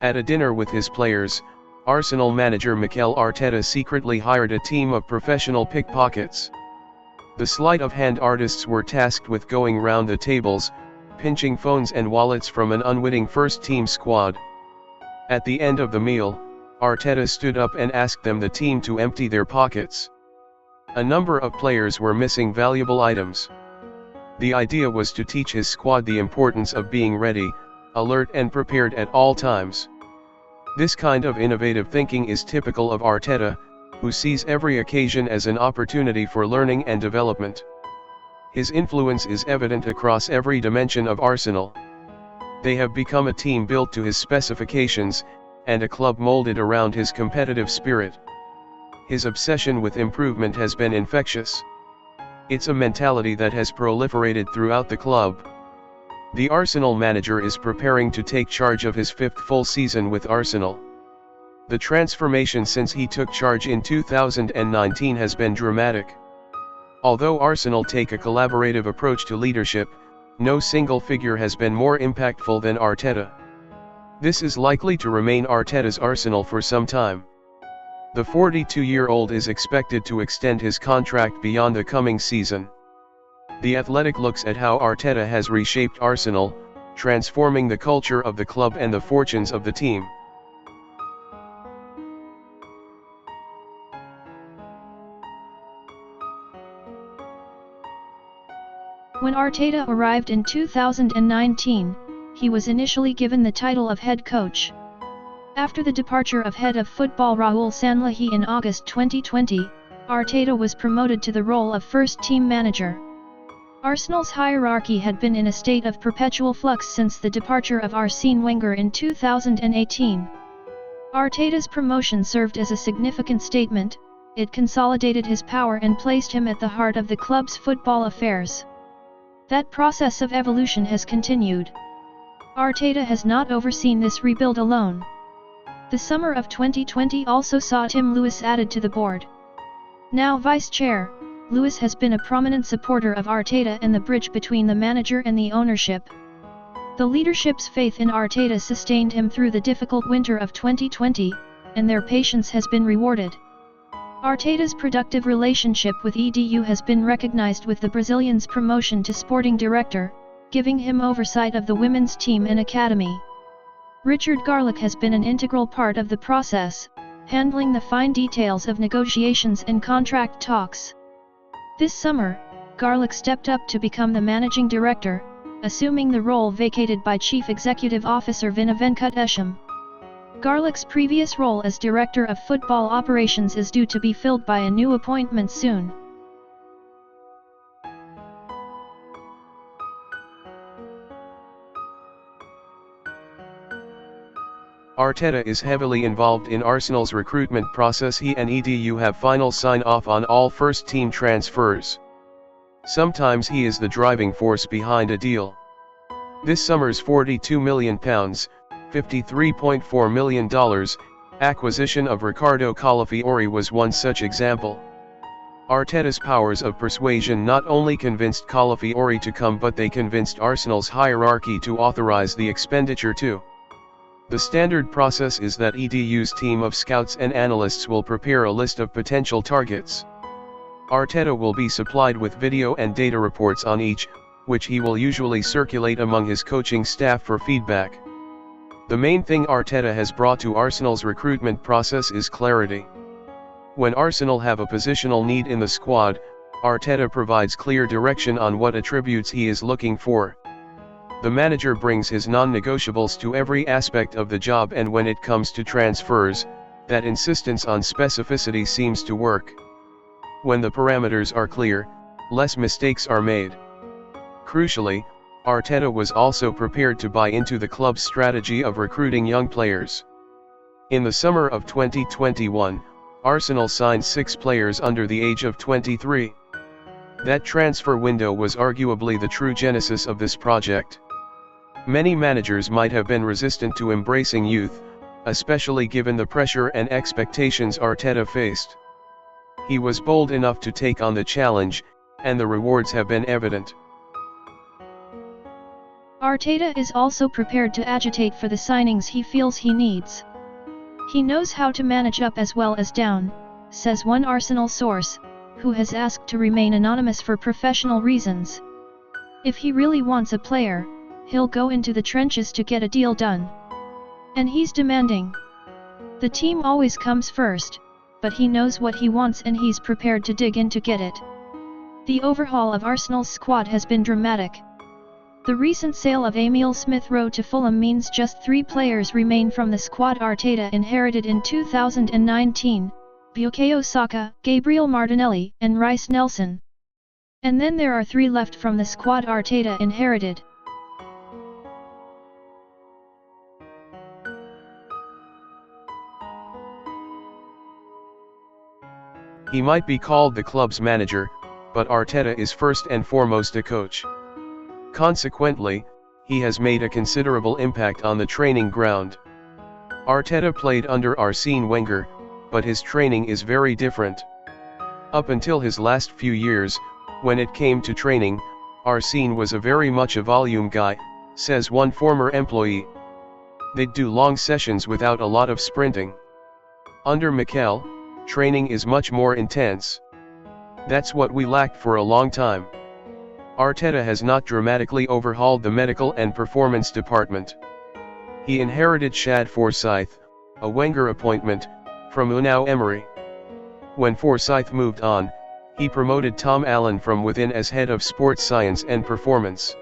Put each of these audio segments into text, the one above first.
At a dinner with his players, Arsenal manager Mikel Arteta secretly hired a team of professional pickpockets. The sleight-of-hand artists were tasked with going round the tables, pinching phones and wallets from an unwitting first-team squad. At the end of the meal, Arteta stood up and asked the team to empty their pockets. A number of players were missing valuable items. The idea was to teach his squad the importance of being ready, alert and prepared at all times. This kind of innovative thinking is typical of Arteta, who sees every occasion as an opportunity for learning and development. His influence is evident across every dimension of Arsenal. They have become a team built to his specifications, and a club molded around his competitive spirit. His obsession with improvement has been infectious. It's a mentality that has proliferated throughout the club. The Arsenal manager is preparing to take charge of his fifth full season with Arsenal. The transformation since he took charge in 2019 has been dramatic. Although Arsenal take a collaborative approach to leadership, no single figure has been more impactful than Arteta. This is likely to remain Arteta's Arsenal for some time. The 42-year-old is expected to extend his contract beyond the coming season. The Athletic looks at how Arteta has reshaped Arsenal, transforming the culture of the club and the fortunes of the team. When Arteta arrived in 2019, he was initially given the title of head coach. After the departure of head of football Raul Sanllehi in August 2020, Arteta was promoted to the role of first-team manager. Arsenal's hierarchy had been in a state of perpetual flux since the departure of Arsene Wenger in 2018. Arteta's promotion served as a significant statement. It consolidated his power and placed him at the heart of the club's football affairs. That process of evolution has continued. Arteta has not overseen this rebuild alone. The summer of 2020 also saw Tim Lewis added to the board. Now vice chair, Lewis has been a prominent supporter of Arteta and the bridge between the manager and the ownership. The leadership's faith in Arteta sustained him through the difficult winter of 2020, and their patience has been rewarded. Arteta's productive relationship with Edu has been recognized with the Brazilian's promotion to sporting director, giving him oversight of the women's team and academy. Richard Garlick has been an integral part of the process, handling the fine details of negotiations and contract talks. This summer, Garlick stepped up to become the managing director, assuming the role vacated by Chief Executive Officer Vinny Venkatesham. Garlick's previous role as Director of Football Operations is due to be filled by a new appointment soon. Arteta is heavily involved in Arsenal's recruitment process. He and Edu have final sign-off on all first-team transfers. Sometimes he is the driving force behind a deal. This summer's £42 million, $53.4 million, acquisition of Ricardo Calafiori was one such example. Arteta's powers of persuasion not only convinced Calafiori to come, but they convinced Arsenal's hierarchy to authorize the expenditure too. The standard process is that Edu's team of scouts and analysts will prepare a list of potential targets. Arteta will be supplied with video and data reports on each, which he will usually circulate among his coaching staff for feedback. The main thing Arteta has brought to Arsenal's recruitment process is clarity. When Arsenal have a positional need in the squad, Arteta provides clear direction on what attributes he is looking for. The manager brings his non-negotiables to every aspect of the job, and when it comes to transfers, that insistence on specificity seems to work. When the parameters are clear, less mistakes are made. Crucially, Arteta was also prepared to buy into the club's strategy of recruiting young players. In the summer of 2021, Arsenal signed 6 players under the age of 23. That transfer window was arguably the true genesis of this project. Many managers might have been resistant to embracing youth, especially given the pressure and expectations Arteta faced. He was bold enough to take on the challenge, and the rewards have been evident. Arteta is also prepared to agitate for the signings he feels he needs. He knows how to manage up as well as down, says one Arsenal source, who has asked to remain anonymous for professional reasons. If he really wants a player, he'll go into the trenches to get a deal done. And he's demanding. The team always comes first, but he knows what he wants and he's prepared to dig in to get it. The overhaul of Arsenal's squad has been dramatic. The recent sale of Emile Smith-Rowe to Fulham means just 3 players remain from the squad Arteta inherited in 2019, Bukayo Saka, Gabriel Martinelli, and Reiss Nelson. And then there are 3 left from the squad Arteta inherited. He might be called the club's manager, but Arteta is first and foremost a coach. Consequently, he has made a considerable impact on the training ground. Arteta played under Arsene Wenger, but his training is very different. Up until his last few years, when it came to training, Arsene was a very much a volume guy, says one former employee. They'd do long sessions without a lot of sprinting. Under Mikel, training is much more intense. That's what we lacked for a long time. Arteta has not dramatically overhauled the medical and performance department. He inherited Shad Forsyth, a Wenger appointment, from Unai Emery. When Forsyth moved on, he promoted Tom Allen from within as head of sports science and performance.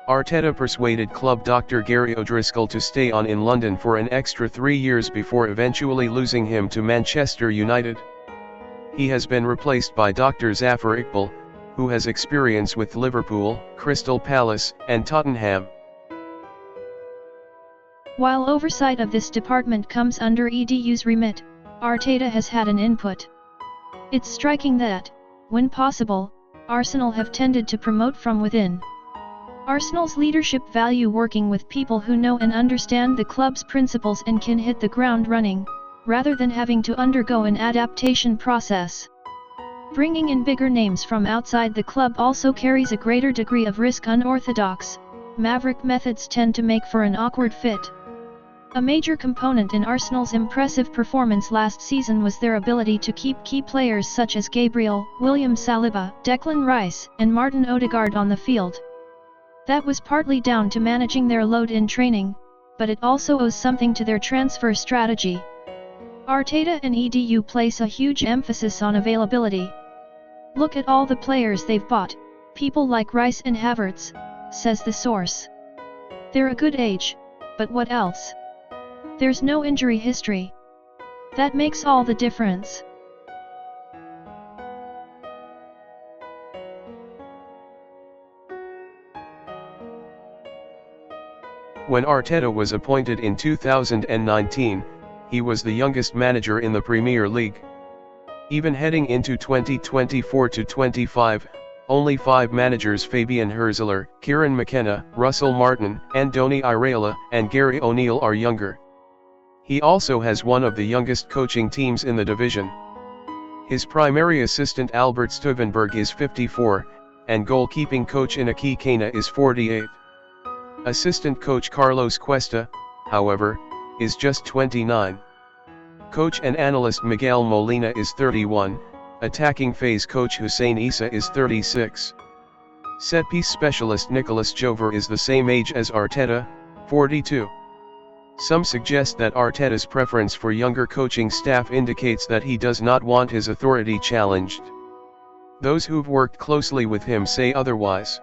Arteta persuaded club doctor Gary O'Driscoll to stay on in London for an extra 3 years before eventually losing him to Manchester United. He has been replaced by Dr. Zafar Iqbal, who has experience with Liverpool, Crystal Palace, and Tottenham. While oversight of this department comes under EDU's remit, Arteta has had an input. It's striking that, when possible, Arsenal have tended to promote from within. Arsenal's leadership value working with people who know and understand the club's principles and can hit the ground running, rather than having to undergo an adaptation process. Bringing in bigger names from outside the club also carries a greater degree of risk. Unorthodox, maverick methods tend to make for an awkward fit. A major component in Arsenal's impressive performance last season was their ability to keep key players such as Gabriel, William Saliba, Declan Rice, and Martin Odegaard on the field. That was partly down to managing their load in training, but it also owes something to their transfer strategy. Arteta and EDU place a huge emphasis on availability. Look at all the players they've bought, people like Rice and Havertz, says the source. They're a good age, but what else? There's no injury history. That makes all the difference. When Arteta was appointed in 2019, he was the youngest manager in the Premier League. Even heading into 2024-25, only 5 managers Fabian Hürzeler, Kieran McKenna, Russell Martin, Andoni Iraola, and Gary O'Neill are younger. He also has one of the youngest coaching teams in the division. His primary assistant Albert Stuvenberg is 54, and goalkeeping coach Inaki Kana is 48. Assistant coach Carlos Cuesta, however, is just 29. Coach and analyst Miguel Molina is 31, attacking phase coach Hussein Issa is 36. Set-piece specialist Nicolas Jover is the same age as Arteta, 42. Some suggest that Arteta's preference for younger coaching staff indicates that he does not want his authority challenged. Those who've worked closely with him say otherwise.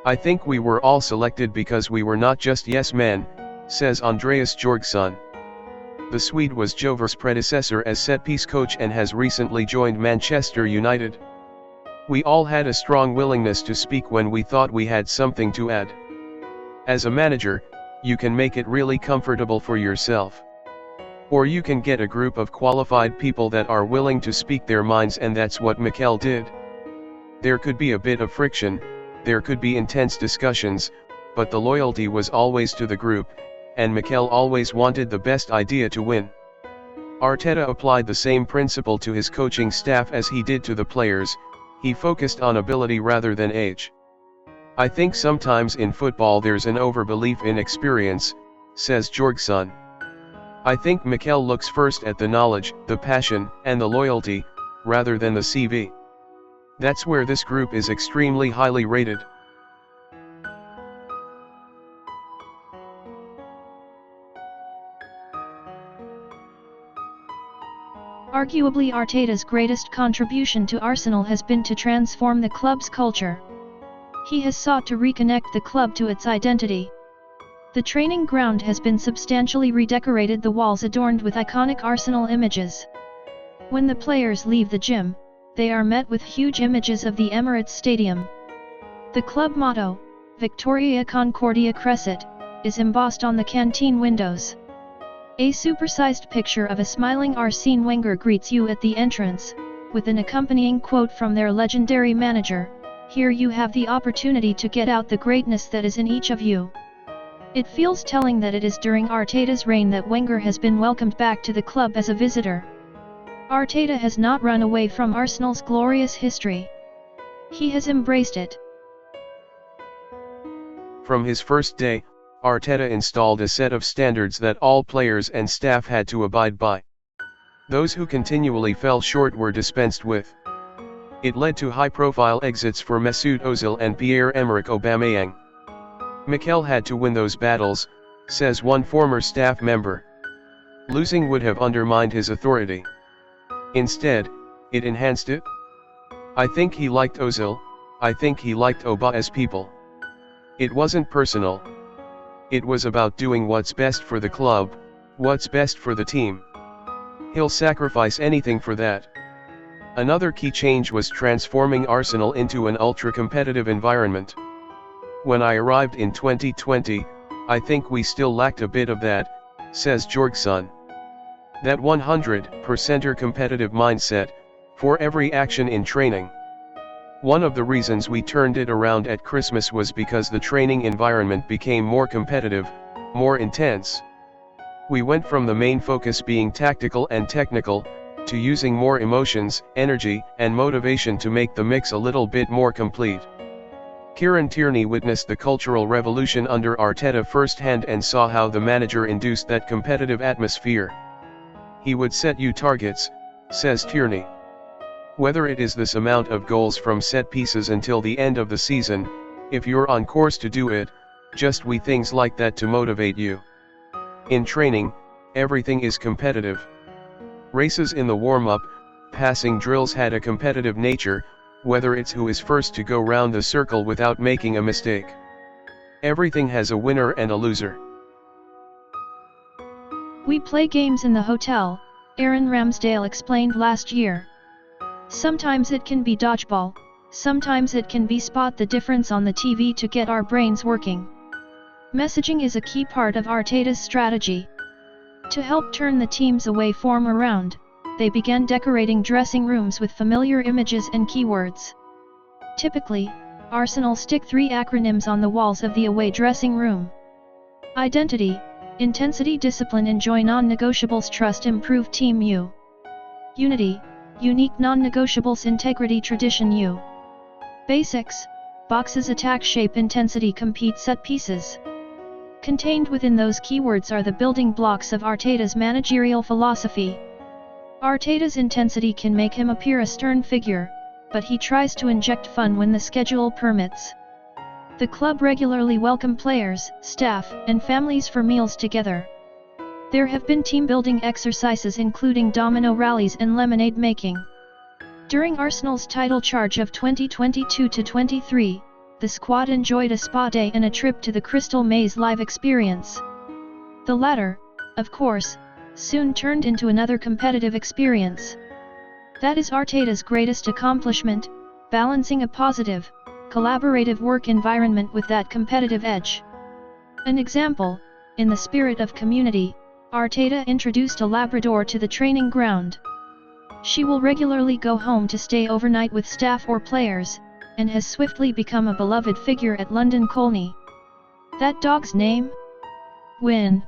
I think we were all selected because we were not just yes men, says Andreas Jorgsson. The Swede was Jover's predecessor as set-piece coach and has recently joined Manchester United. We all had a strong willingness to speak when we thought we had something to add. As a manager, you can make it really comfortable for yourself. Or you can get a group of qualified people that are willing to speak their minds, and that's what Mikel did. There could be a bit of friction, there could be intense discussions, but the loyalty was always to the group, and Mikel always wanted the best idea to win. Arteta applied the same principle to his coaching staff as he did to the players. He focused on ability rather than age. I think sometimes in football there's an overbelief in experience, says Jorgson. I think Mikel looks first at the knowledge, the passion, and the loyalty, rather than the CV. That's where this group is extremely highly rated. Arguably Arteta's greatest contribution to Arsenal has been to transform the club's culture. He has sought to reconnect the club to its identity. The training ground has been substantially redecorated, the walls adorned with iconic Arsenal images. When the players leave the gym, they are met with huge images of the Emirates Stadium. The club motto, Victoria Concordia Crescit, is embossed on the canteen windows. A supersized picture of a smiling Arsene Wenger greets you at the entrance, with an accompanying quote from their legendary manager, "Here you have the opportunity to get out the greatness that is in each of you." It feels telling that it is during Arteta's reign that Wenger has been welcomed back to the club as a visitor. Arteta has not run away from Arsenal's glorious history. He has embraced it. From his first day, Arteta installed a set of standards that all players and staff had to abide by. Those who continually fell short were dispensed with. It led to high-profile exits for Mesut Ozil and Pierre-Emerick Aubameyang. Mikel had to win those battles, says one former staff member. Losing would have undermined his authority. Instead, it enhanced it. I think he liked Ozil, I think he liked Oba as people. It wasn't personal. It was about doing what's best for the club, what's best for the team. He'll sacrifice anything for that. Another key change was transforming Arsenal into an ultra-competitive environment. When I arrived in 2020, I think we still lacked a bit of that, says Jorgson. That 100% competitive mindset, for every action in training. One of the reasons we turned it around at Christmas was because the training environment became more competitive, more intense. We went from the main focus being tactical and technical, to using more emotions, energy, and motivation to make the mix a little bit more complete. Kieran Tierney witnessed the cultural revolution under Arteta firsthand and saw how the manager induced that competitive atmosphere. He would set you targets, says Tierney. Whether it is this amount of goals from set pieces until the end of the season, if you're on course to do it, just wee things like that to motivate you. In training, everything is competitive. Races in the warm-up, passing drills had a competitive nature, whether it's who is first to go round the circle without making a mistake. Everything has a winner and a loser. We play games in the hotel, Aaron Ramsdale explained last year. Sometimes it can be dodgeball, sometimes it can be spot the difference on the TV to get our brains working. Messaging is a key part of Arteta's strategy. To help turn the team's away form around, they began decorating dressing rooms with familiar images and keywords. Typically, Arsenal stick 3 acronyms on the walls of the away dressing room. Identity, intensity, discipline, enjoy, non-negotiables, trust, improve, team U. Unity, unique, non-negotiables, integrity, tradition U. Basics, boxes, attack, shape, intensity, compete, set pieces. Contained within those keywords are the building blocks of Arteta's managerial philosophy. Arteta's intensity can make him appear a stern figure, but he tries to inject fun when the schedule permits. The club regularly welcome players, staff, and families for meals together. There have been team-building exercises including domino rallies and lemonade making. During Arsenal's title charge of 2022-23, the squad enjoyed a spa day and a trip to the Crystal Maze live experience. The latter, of course, soon turned into another competitive experience. That is Arteta's greatest accomplishment, balancing a positive, collaborative work environment with that competitive edge. An example, in the spirit of community, Arteta introduced a Labrador to the training ground. She will regularly go home to stay overnight with staff or players, and has swiftly become a beloved figure at London Colney. That dog's name? Win.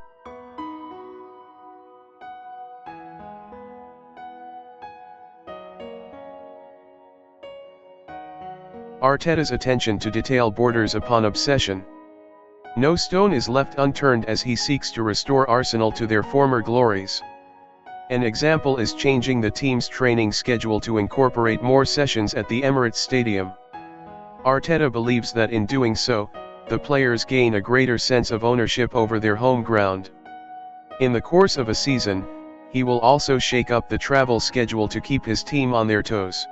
Arteta's attention to detail borders upon obsession. No stone is left unturned as he seeks to restore Arsenal to their former glories. An example is changing the team's training schedule to incorporate more sessions at the Emirates Stadium. Arteta believes that in doing so, the players gain a greater sense of ownership over their home ground. In the course of a season, he will also shake up the travel schedule to keep his team on their toes.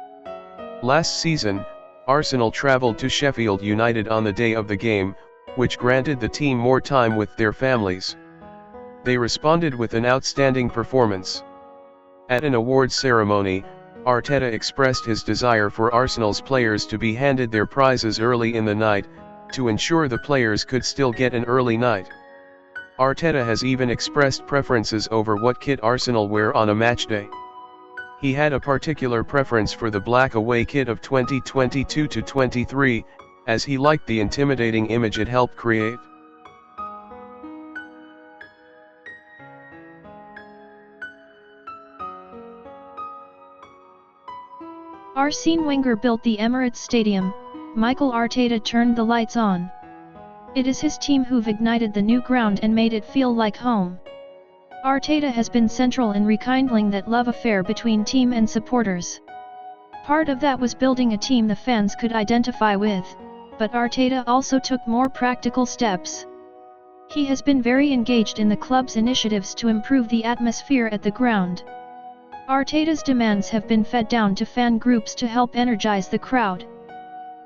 Last season, Arsenal travelled to Sheffield United on the day of the game, which granted the team more time with their families. They responded with an outstanding performance. At an awards ceremony, Arteta expressed his desire for Arsenal's players to be handed their prizes early in the night, to ensure the players could still get an early night. Arteta has even expressed preferences over what kit Arsenal wear on a match day. He had a particular preference for the black away kit of 2022-23, as he liked the intimidating image it helped create. Arsene Wenger built the Emirates Stadium, Mikel Arteta turned the lights on. It is his team who've ignited the new ground and made it feel like home. Arteta has been central in rekindling that love affair between team and supporters. Part of that was building a team the fans could identify with, but Arteta also took more practical steps. He has been very engaged in the club's initiatives to improve the atmosphere at the ground. Arteta's demands have been fed down to fan groups to help energize the crowd.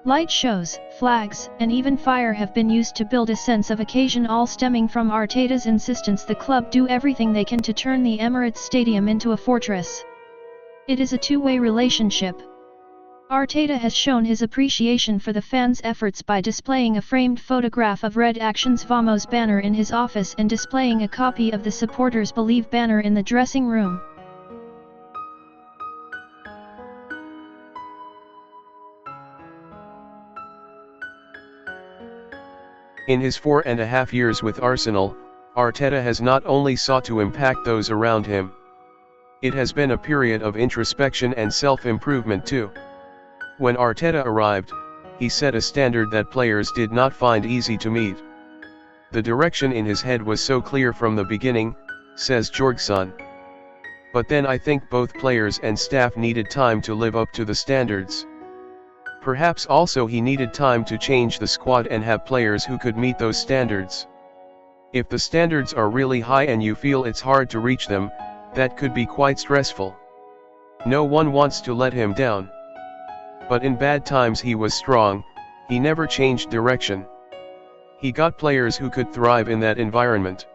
Light shows, flags, and even fire have been used to build a sense of occasion, all stemming from Arteta's insistence the club do everything they can to turn the Emirates Stadium into a fortress. It is a two-way relationship. Arteta has shown his appreciation for the fans' efforts by displaying a framed photograph of Red Action's Vamos banner in his office and displaying a copy of the Supporters Believe banner in the dressing room. In his 4.5 years with Arsenal, Arteta has not only sought to impact those around him. It has been a period of introspection and self-improvement too. When Arteta arrived, he set a standard that players did not find easy to meet. The direction in his head was so clear from the beginning, says Jorgensen. But then I think both players and staff needed time to live up to the standards. Perhaps also he needed time to change the squad and have players who could meet those standards. If the standards are really high and you feel it's hard to reach them, that could be quite stressful. No one wants to let him down. But in bad times he was strong, he never changed direction. He got players who could thrive in that environment.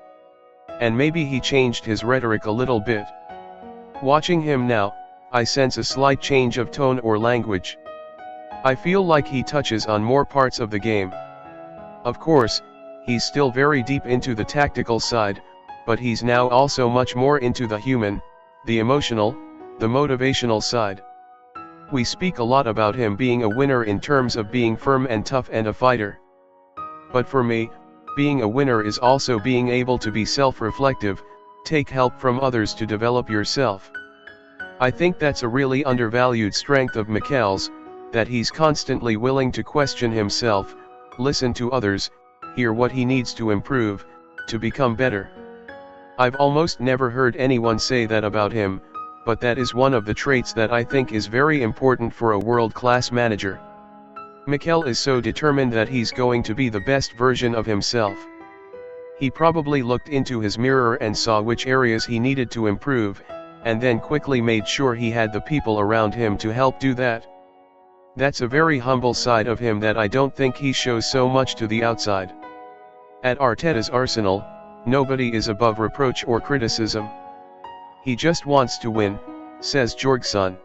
And maybe he changed his rhetoric a little bit. Watching him now, I sense a slight change of tone or language. I feel like he touches on more parts of the game. Of course, he's still very deep into the tactical side, but he's now also much more into the human, the emotional, the motivational side. We speak a lot about him being a winner in terms of being firm and tough and a fighter. But for me, being a winner is also being able to be self-reflective, take help from others to develop yourself. I think that's a really undervalued strength of Mikel's, that he's constantly willing to question himself, listen to others, hear what he needs to improve, to become better. I've almost never heard anyone say that about him, but that is one of the traits that I think is very important for a world-class manager. Mikel is so determined that he's going to be the best version of himself. He probably looked into his mirror and saw which areas he needed to improve, and then quickly made sure he had the people around him to help do that. That's a very humble side of him that I don't think he shows so much to the outside. At Arteta's Arsenal, nobody is above reproach or criticism. He just wants to win, says Jorgensen.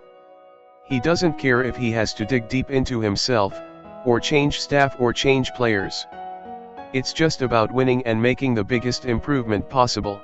He doesn't care if he has to dig deep into himself, or change staff or change players. It's just about winning and making the biggest improvement possible.